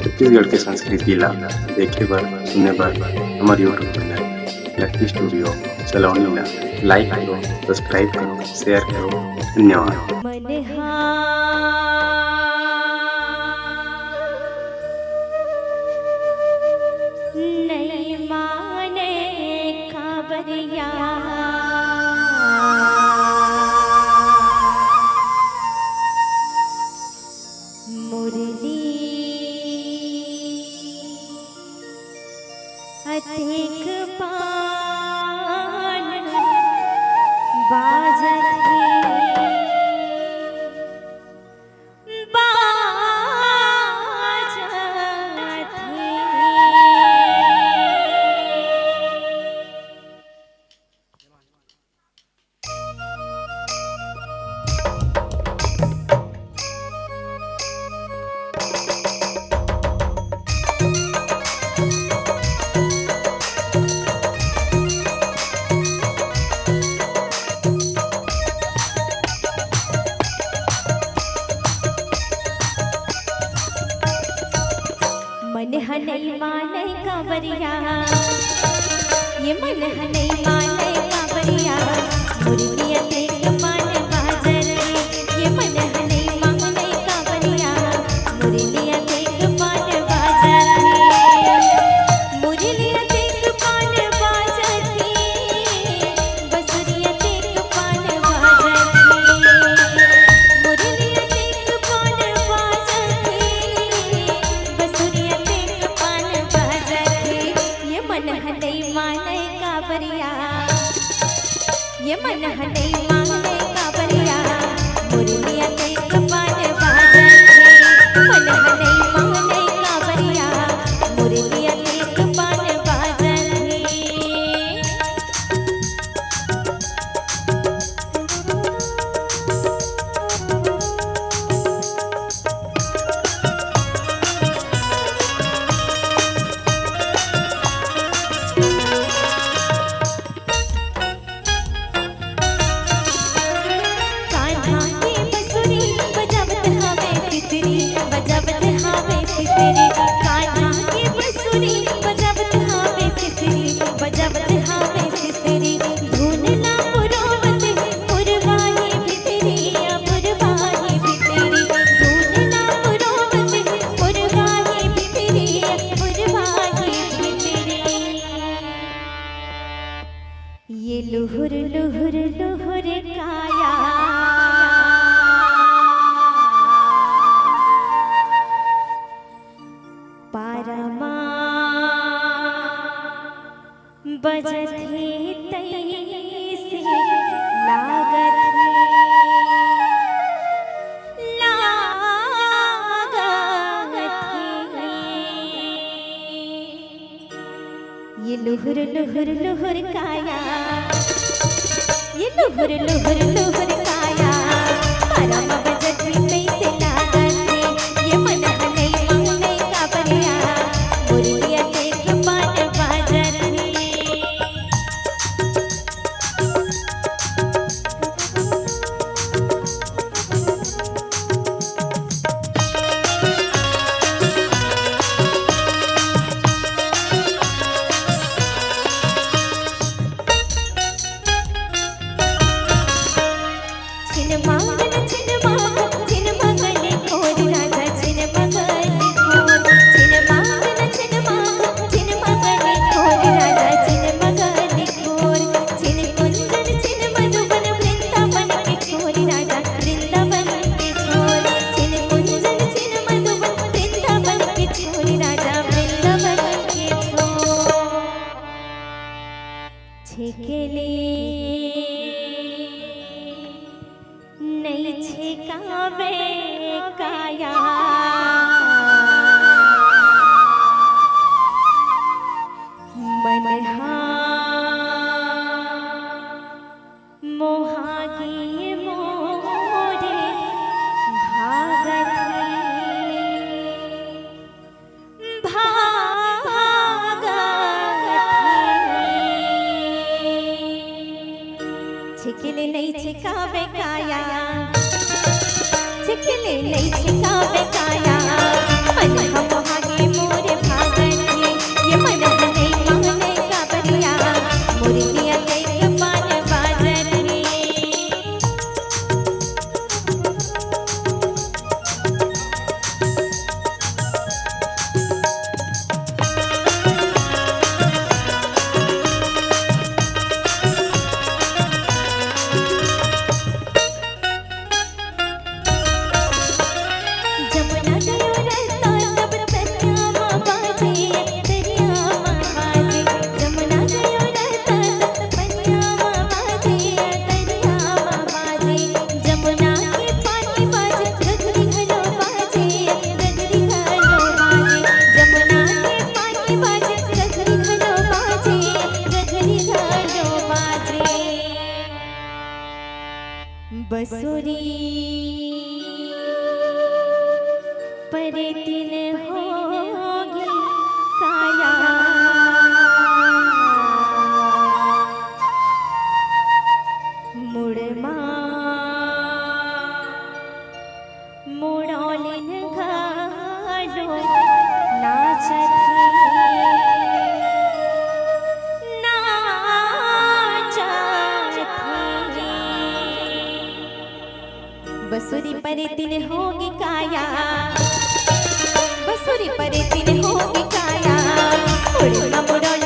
छत्तीसगढ़ के संस्कृति ला देखे बर सुने बर हमार यूट्यूब चैनल लकी स्टूडियो सलोनी ला लाइक करो, सब्सक्राइब करो, शेयर करो। धन्यवाद। नहीं माने खबरिया मुरली अतिक पान बाजत मन नहीं माने कांवरिया, ये मन नहीं माने कांवरिया, मुरलिया तेरे मान बाजर ये मन नहीं माने कांवरिया, मुरलिया तेरे मान बाजर मुरलिया तेरे मान बाजर बसुरिया तेरे मान बाजर मुरलिया तेरे मान बाजर बसुरिया नहीं माने कांवरिया, ये मन नहीं माने कांवरिया, मुरलिया तेरे मान बाजर मन नहीं माने कांवरिया, मुरलिया तेरे मान बाजर ये लुहुर लुहुर लुहुर काया पारमा बजत है तैसे लागत ये लुहुर लुहुर लुहुर काया, ये लुहुर लुहुर लुहुर काया पारमा बजत है तैसे लागत ये मन नहीं माने कांवरिया, मुरलिया तेरे मान बाजर छेकेले नहीं छेकावे काया मनहा मोहागी मोरे भागत छिकले नहीं छिकावे काया, छिकले नहीं छिकावे काया मन हम बसुरी परे तिन होगी काया मुड़मा मुड़ोलिन घालो बसुरी परे तिन होगी काया बसुरी परे तिन होगी काया मुड़मा मुड़ोलिन